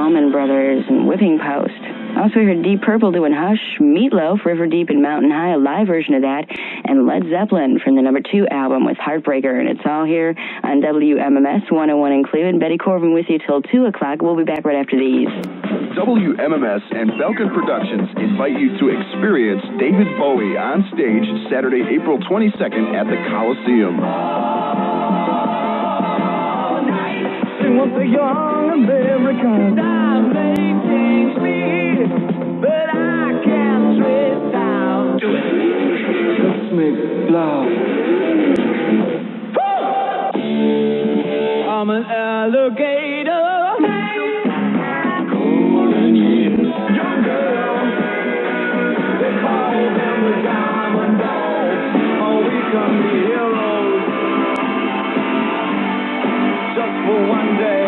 Allman Brothers, and Whipping Post. Also heard Deep Purple doing Hush, Meatloaf, River Deep and Mountain High, a live version of that, and Led Zeppelin from the #2 album with Heartbreaker. And it's all here on WMMS 101 in Cleveland. Betty Korvan with you till 2 o'clock. We'll be back right after these. WMMS and Belkin Productions invite you to experience David Bowie on stage Saturday, April 22nd at the Coliseum. Once a young American, time may change me, but I can't trace down. Do it. Let's make love. I'm an alligator. Golden years, young girl. They call them the diamond dogs. Oh, we come the heroes. Just for one day.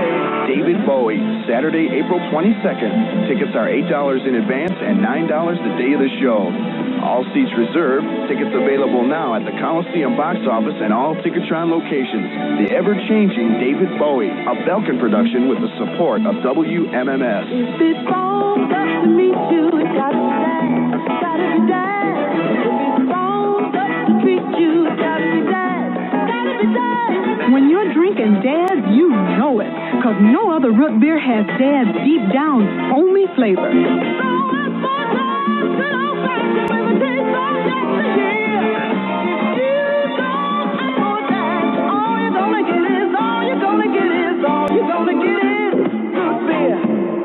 David Bowie, Saturday, April 22nd. Tickets are $8 in advance and $9 the day of the show. All seats reserved. Tickets available now at the Coliseum box office and all Ticketron locations. The ever-changing David Bowie, a Belkin production with the support of WMMS. If it falls up to meet you, it's gotta be that, gotta be that. If it falls up to treat you, it's gotta be that, gotta be that. When you're drinking Dad's, you know it, because no other root beer has Dad's deep down foamy flavor.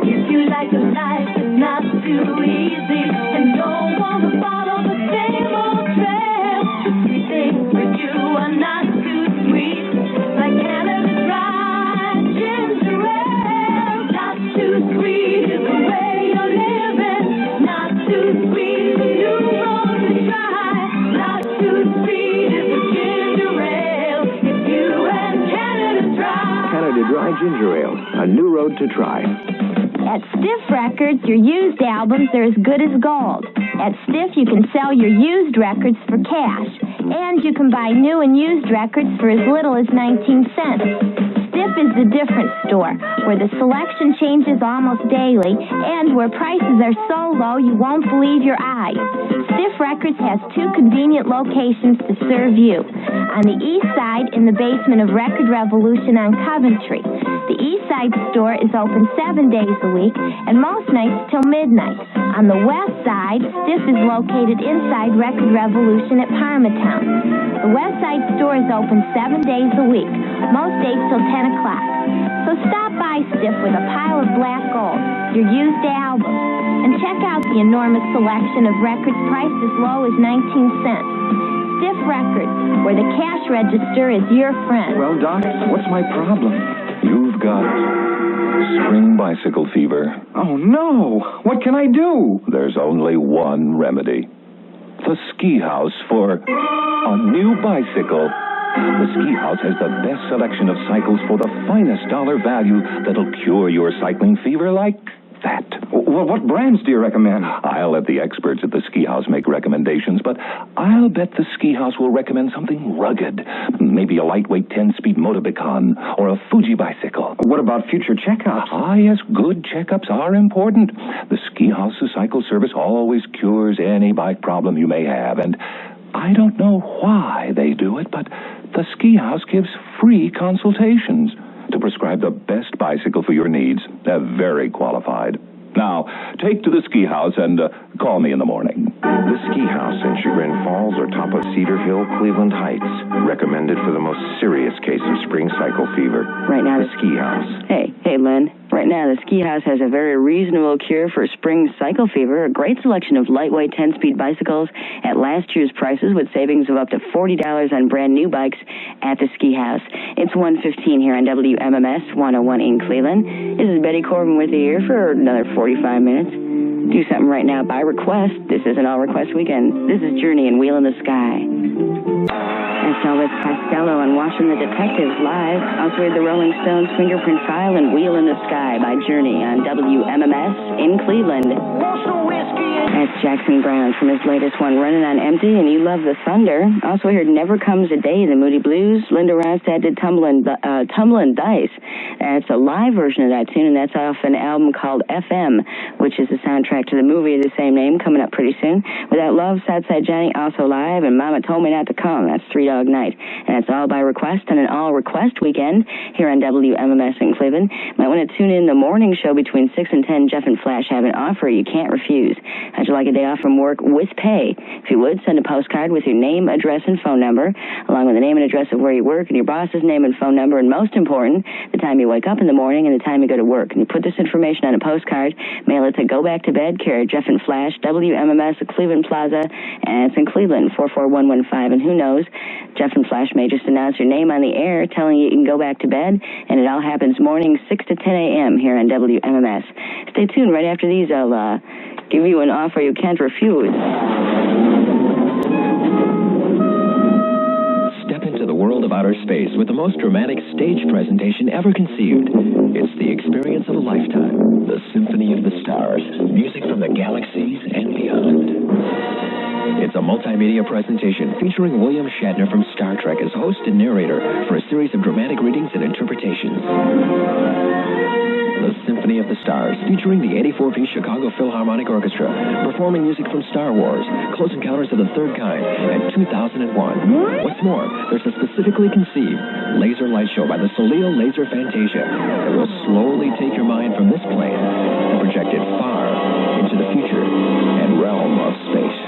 If you like your life, it's not too easy, and don't want to follow the same old trail. Sweet things for you are not too sweet, like Canada Dry ginger ale. Not too sweet is the way you're living. Not too sweet is a new road to try. Not too sweet is the ginger ale. If you and Canada Dry. Canada Dry Ginger Ale, a new road to try. At Stiff Records, your used albums are as good as gold. At Stiff, you can sell your used records for cash, and you can buy new and used records for as little as 19 cents. Stiff is the different store, where the selection changes almost daily, and where prices are so low you won't believe your eyes. Stiff Records has 2 convenient locations to serve you. On the east side, in the basement of Record Revolution on Coventry. The East Side store is open 7 days a week and most nights till midnight. On the west side, Stiff is located inside Record Revolution at Parmatown. The west side store is open 7 days a week, most days till 10 o'clock. So stop by Stiff with a pile of black gold, your used albums, and check out the enormous selection of records priced as low as 19 cents. Stiff Records, where the cash register is your friend. Well, Doc, what's my problem? You've got spring bicycle fever. Oh, no. What can I do? There's only one remedy. The Ski House for a new bicycle. The Ski House has the best selection of cycles for the finest dollar value that'll cure your cycling fever like that. Well, what brands do you recommend? I'll let the experts at the Ski House make recommendations, but I'll bet the Ski House will recommend something rugged. Maybe a lightweight 10-speed Motobicon or a Fuji bicycle. What about future checkups? Ah, yes, good checkups are important. The Ski House's cycle service always cures any bike problem you may have, and I don't know why they do it, but the Ski House gives free consultations to prescribe the best bicycle for your needs. They're very qualified. Now, take to the Ski House and call me in the morning. The Ski House in Chagrin Falls or top of Cedar Hill, Cleveland Heights. Recommended for the most serious case of spring cycle fever. Right now, the Ski House. Hey, Lynn. Right now, the Ski House has a very reasonable cure for spring cycle fever. A great selection of lightweight 10-speed bicycles at last year's prices with savings of up to $40 on brand new bikes at the Ski House. It's 1:15 here on WMMS 101 in Cleveland. This is Betty Korvan with you here for another 45 minutes. Do something right now by request. This isn't all request weekend. This is Journey and Wheel in the Sky. That's Elvis Costello and Watching the Detectives live. Also with the Rolling Stones Fingerprint File and Wheel in the Sky by Journey on WMMS in Cleveland. Want some whiskey That's Jackson Brown from his latest one, Running on Empty, and You Love the Thunder. Also heard Never Comes a Day, the Moody Blues. Linda Ronstadt did Tumblin' Dice. That's a live version of that tune, and that's off an album called FM, which is the soundtrack to the movie of the same name, coming up pretty soon. Without Love, Southside Johnny, also live, and Mama Told Me Not to Come. That's Three Dog Night. And it's all by request and an all-request weekend here on WMMS in Cleveland. Might want to tune in the morning show between 6 and 10. Jeff and Flash have an offer you can't refuse. How'd you like a day off from work with pay? If you would, send a postcard with your name, address, and phone number, along with the name and address of where you work and your boss's name and phone number, and most important, the time you wake up in the morning and the time you go to work. And you put this information on a postcard, mail it to Go Back to Bed, care of Jeff and Flash, WMMS at Cleveland Plaza, and it's in Cleveland, 44115. And who knows, Jeff and Flash may just announce your name on the air, telling you can go back to bed, and it all happens mornings 6 to 10 a.m. here on WMMS. Stay tuned. Right after these, I'll give you an offer you can't refuse. Step into the world of outer space with the most dramatic stage presentation ever conceived. It's the experience of a lifetime. The Symphony of the Stars. Music from the galaxies and beyond. It's a multimedia presentation featuring William Shatner from Star Trek as host and narrator for a series of dramatic readings and interpretations. The Symphony of the Stars, featuring the 84-piece Chicago Philharmonic Orchestra, performing music from Star Wars, Close Encounters of the Third Kind, and 2001. What's more, there's a specifically conceived laser light show by the Soleil Laser Fantasia that will slowly take your mind from this plane and project it far into the future and realm of space.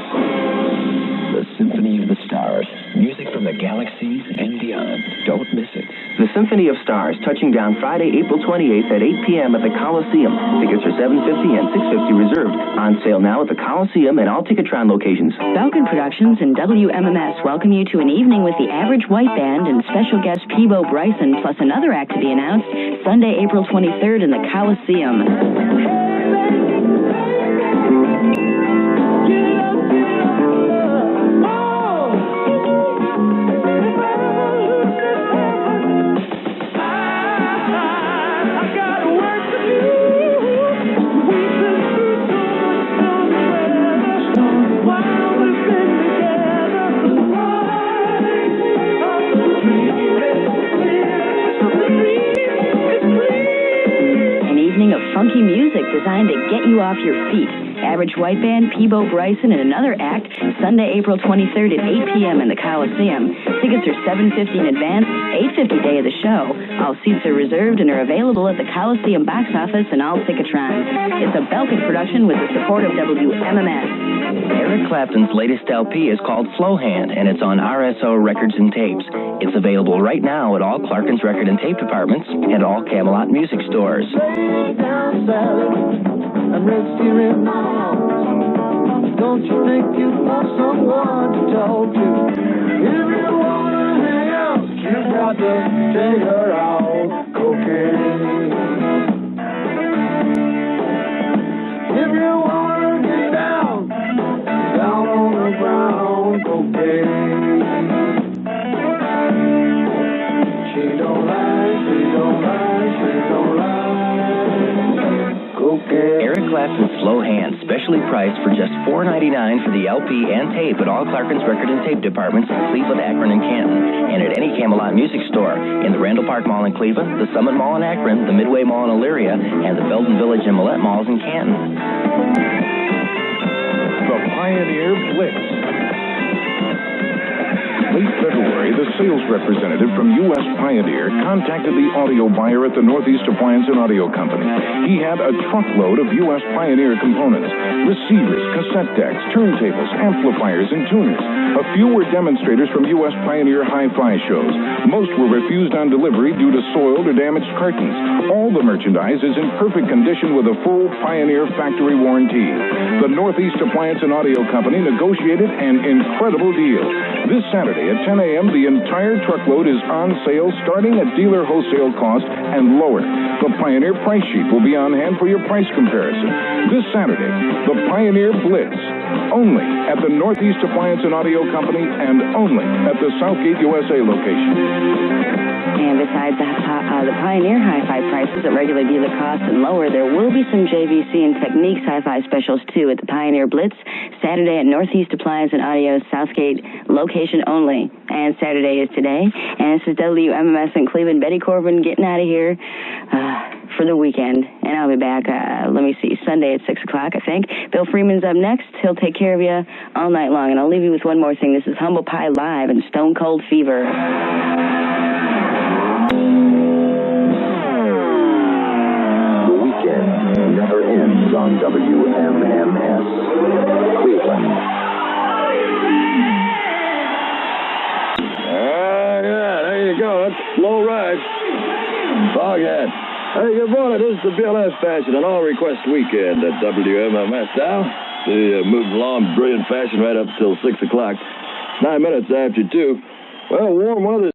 The Symphony of the Stars, music from the galaxies and beyond. Don't miss it. The Symphony of Stars, touching down Friday, April 28th at 8 p.m. at the Coliseum. Tickets are $7.50 and $6.50 reserved. On sale now at the Coliseum and all Ticketron locations. Belkin Productions and WMMS welcome you to an evening with the Average White Band and special guest Peebo Bryson, plus another act to be announced Sunday, April 23rd in the Coliseum. Funky music designed to get you off your feet. Average White Band, Peebo Bryson, and another act, Sunday, April 23rd at 8 p.m. in the Coliseum. Tickets are $7.50 in advance, $8.50 day of the show. All seats are reserved and are available at the Coliseum box office and all Ticketrons. It's a Belkin production with the support of WMMS. Eric Clapton's latest LP is called Slow Hand, and it's on RSO Records and Tapes. It's available right now at all Clarkins Record and Tape departments and all Camelot music stores. I'm resting in my arms. Don't you think you want someone to talk to? If you want to hang out, you got to take her out. Cocaine. If you want to get down, down on the ground. Cocaine. She don't lie, she don't lie, she don't lie. Eric Clapton's Slow Hand, specially priced for just $4.99 for the LP and tape at all Clarkins Record and Tape departments in Cleveland, Akron, and Canton, and at any Camelot music store, in the Randall Park Mall in Cleveland, the Summit Mall in Akron, the Midway Mall in Elyria, and the Belden Village and Millette Malls in Canton. The Pioneer Blitz. Late February, the sales representative from U.S. Pioneer contacted the audio buyer at the Northeast Appliance and Audio Company. He had a truckload of U.S. Pioneer components, receivers, cassette decks, turntables, amplifiers, and tuners. A few were demonstrators from U.S. Pioneer hi-fi shows. Most were refused on delivery due to soiled or damaged cartons. All the merchandise is in perfect condition with a full Pioneer factory warranty. The Northeast Appliance and Audio Company negotiated an incredible deal. This Saturday at 10 a.m., the entire truckload is on sale, starting at dealer wholesale cost and lower. The Pioneer price sheet will be on hand for your price comparison. This Saturday, the Pioneer Blitz, only at the Northeast Appliance and Audio Company and only at the Southgate USA location. And besides the Pioneer hi-fi prices at regular dealer costs and lower, there will be some JVC and Techniques hi-fi specials too at the Pioneer Blitz, Saturday at Northeast Appliance and Audio Southgate location only. And Saturday is today. And this is WMMS in Cleveland. Betty Korvan getting out of here for the weekend. And I'll be back, Sunday at 6 o'clock, I think. Bill Freeman's up next. He'll take care of you all night long. And I'll leave you with one more thing. This is Humble Pie Live and Stone Cold Fever. The weekend never ends on WMMS Cleveland. There you go. That's slow ride. Foghat. Hey, good morning. This is the BLS Fashion and All Request Weekend at WMMS now. Moving along brilliant fashion right up until 6 o'clock. 9 minutes after 2. Well, warm weather